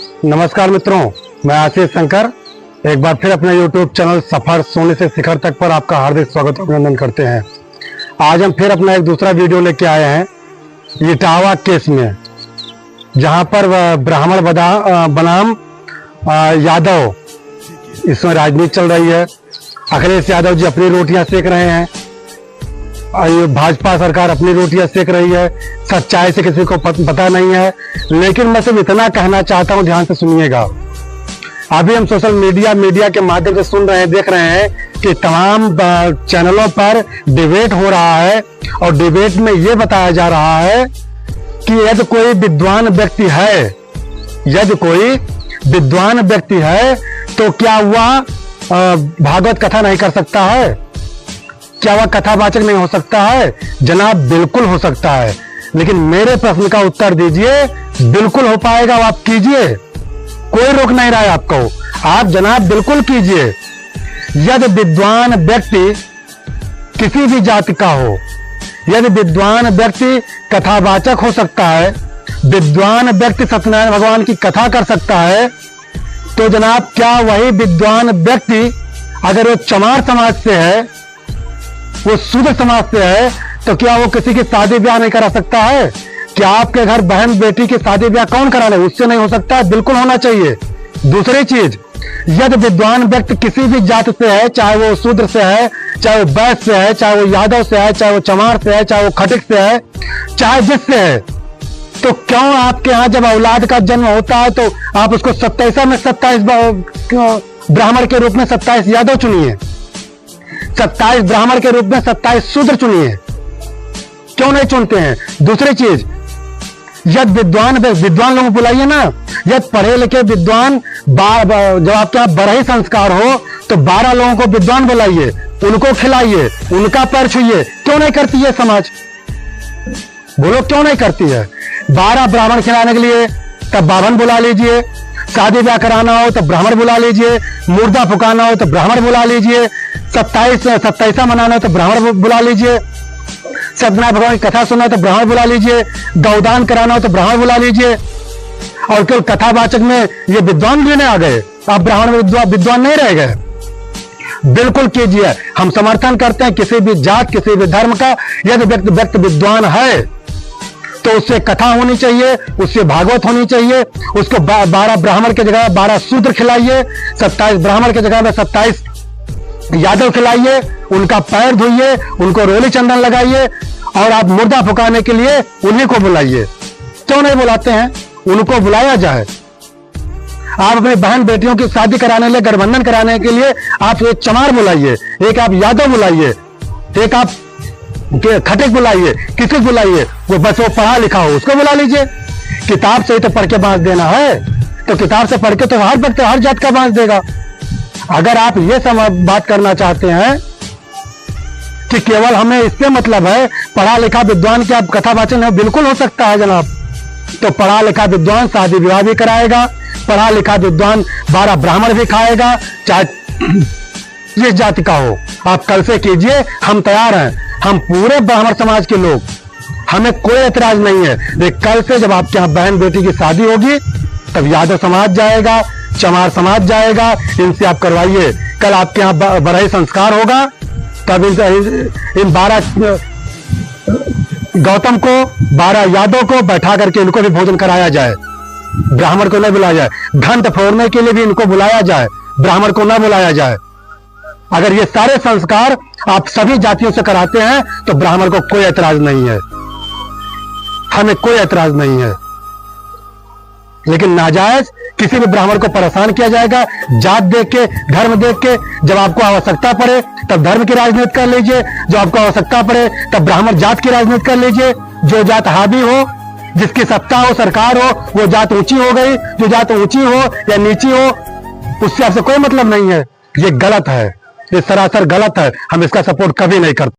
नमस्कार मित्रों, मैं आशीष शंकर एक बार फिर अपने YouTube चैनल सफर सोने से शिखर तक पर आपका हार्दिक स्वागत और अभिनंदन करते हैं। आज हम फिर अपना एक दूसरा वीडियो लेके आए हैं इटावा केस में, जहां पर ब्राह्मण बनाम यादव इसमें राजनीति चल रही है। अखिलेश यादव जी अपनी रोटियां सेक रहे हैं, भाजपा सरकार अपनी रोटियां सेक रही है। सच्चाई से किसी को पता नहीं है, लेकिन मैं सिर्फ इतना कहना चाहता हूं, ध्यान से सुनिएगा। अभी हम सोशल मीडिया के माध्यम से सुन रहे हैं, देख रहे हैं कि तमाम चैनलों पर डिबेट हो रहा है और डिबेट में यह बताया जा रहा है कि यदि कोई विद्वान व्यक्ति है तो क्या वह भागवत कथा नहीं कर सकता है? क्या वह कथावाचक नहीं हो सकता है? जनाब, बिल्कुल हो सकता है, लेकिन मेरे प्रश्न का उत्तर दीजिए। बिल्कुल हो पाएगा, आप कीजिए, कोई रोक नहीं रहा है आपको। आप जनाब बिल्कुल कीजिए। यदि विद्वान व्यक्ति किसी भी जाति का हो, यदि विद्वान व्यक्ति कथावाचक हो सकता है, विद्वान व्यक्ति सत्यनारायण भगवान की कथा कर सकता है, तो जनाब क्या वही विद्वान व्यक्ति अगर वो चमार समाज से है, वो शूद्र समाज से है, तो क्या वो किसी की शादी ब्याह नहीं करा सकता है? क्या आपके घर बहन बेटी की शादी ब्याह कौन करा ले? उससे नहीं हो सकता है? बिल्कुल होना चाहिए। दूसरी चीज, यदि विद्वान व्यक्ति किसी भी जाति से है, चाहे वो शूद्र से है, चाहे वो वैश्य से है, चाहे वो यादव से है, चाहे वो चमार से है, चाहे वो खटिक से है, चाहे जिससे है, तो क्यों आपके यहाँ जब औलाद का जन्म होता है तो आप उसको 27 में 27 ब्राह्मण के रूप में 27 यादव चुनिए, 27 ब्राह्मण के रूप में 27 शूद्र चुनिए, क्यों नहीं चुनते हैं? दूसरी चीज, यदि विद्वान लोग बुलाइए ना, यदि पढ़े लिखे विद्वान जब आपके यहाँ बरही संस्कार हो तो 12 लोगों को विद्वान बुलाइए, उनको खिलाइए, उनका पैर छुइए। क्यों नहीं करती है समाज? बोलो क्यों नहीं करती है? 12 ब्राह्मण खिलाने के लिए तब बाभन बुला लीजिए, शादी ब्याह कराना हो तो ब्राह्मण बुला लीजिए, मुर्दा फुकाना हो तो ब्राह्मण बुला लीजिए, 27 मनाना हो तो ब्राह्मण बुला लीजिए, सत्यनारायण भगवान की कथा सुनना हो तो ब्राह्मण बुला लीजिए, गौदान कराना हो तो ब्राह्मण बुला लीजिए। और केवल कथावाचक में ये विद्वान लेने आ गए, आप ब्राह्मण विद्वान नहीं रह गए। बिल्कुल कीजिए, हम समर्थन करते हैं किसी भी जात किसी भी धर्म का। यदि व्यक्ति विद्वान है तो उससे कथा होनी चाहिए, उससे भागवत होनी चाहिए, उसको 12 ब्राह्मण की जगह 12 शूद्र खिलाइए, 27 ब्राह्मण की जगह में 27 यादव खिलाइए, उनका पैर धोइए, उनको रोली चंदन लगाइए, और आप मुर्दा फुकाने के लिए उन्हीं को बुलाइए। क्यों नहीं बुलाते हैं? उनको बुलाया जाए। आप अपनी बहन बेटियों की शादी कराने के लिए, गठबंधन कराने के लिए आप एक चमार बुलाइए, एक आप यादव बुलाइए, एक आप खटिक बुलाइए, किसी बुलाइए, वो बस वो पढ़ा लिखा हो उसको बुला लीजिए। किताब से ही तो पढ़ के बांस देना है, तो किताब से पढ़ के तो हर व्यक्ति हर जात का बांस देगा। अगर आप ये बात करना चाहते हैं कि केवल हमें इससे मतलब है पढ़ा लिखा विद्वान की आप कथावाचन है, बिल्कुल हो सकता है जनाब। तो पढ़ा लिखा विद्वान शादी विवाह भी कराएगा, पढ़ा लिखा विद्वान 12 ब्राह्मण भी खाएगा, चाहे जिस जाति का हो। आप कल से कीजिए, हम तैयार हैं। हम पूरे ब्राह्मण समाज के लोग, हमें कोई एतराज नहीं है। लेकिन कल से जब आपके यहाँ बहन बेटी की शादी होगी तब यादव समाज जाएगा, चमार समाज जाएगा, इनसे आप करवाइए। कल आपके यहाँ बरही संस्कार होगा, तब इन 12 गौतम को 12 यादव को बैठा करके इनको भी भोजन कराया जाए, ब्राह्मण को न बुलाया जाए। घंट फोड़ने के लिए भी इनको बुलाया जाए, ब्राह्मण को न बुलाया जाए। अगर ये सारे संस्कार आप सभी जातियों से कराते हैं तो ब्राह्मण को कोई एतराज नहीं है, हमें कोई एतराज नहीं है। लेकिन नाजायज किसी भी ब्राह्मण को परेशान किया जाएगा, जात देख के, धर्म देख के। जब आपको आवश्यकता पड़े तब धर्म की राजनीति कर लीजिए, जब आपको आवश्यकता पड़े तब ब्राह्मण जात की राजनीति कर लीजिए। जो जात हावी हो, जिसकी सत्ता हो, सरकार हो, वो जात ऊंची हो गई। जो जात ऊंची हो या नीची हो, उससे आपसे कोई मतलब नहीं है। ये गलत है, ये सरासर गलत है। हम इसका सपोर्ट कभी नहीं करते।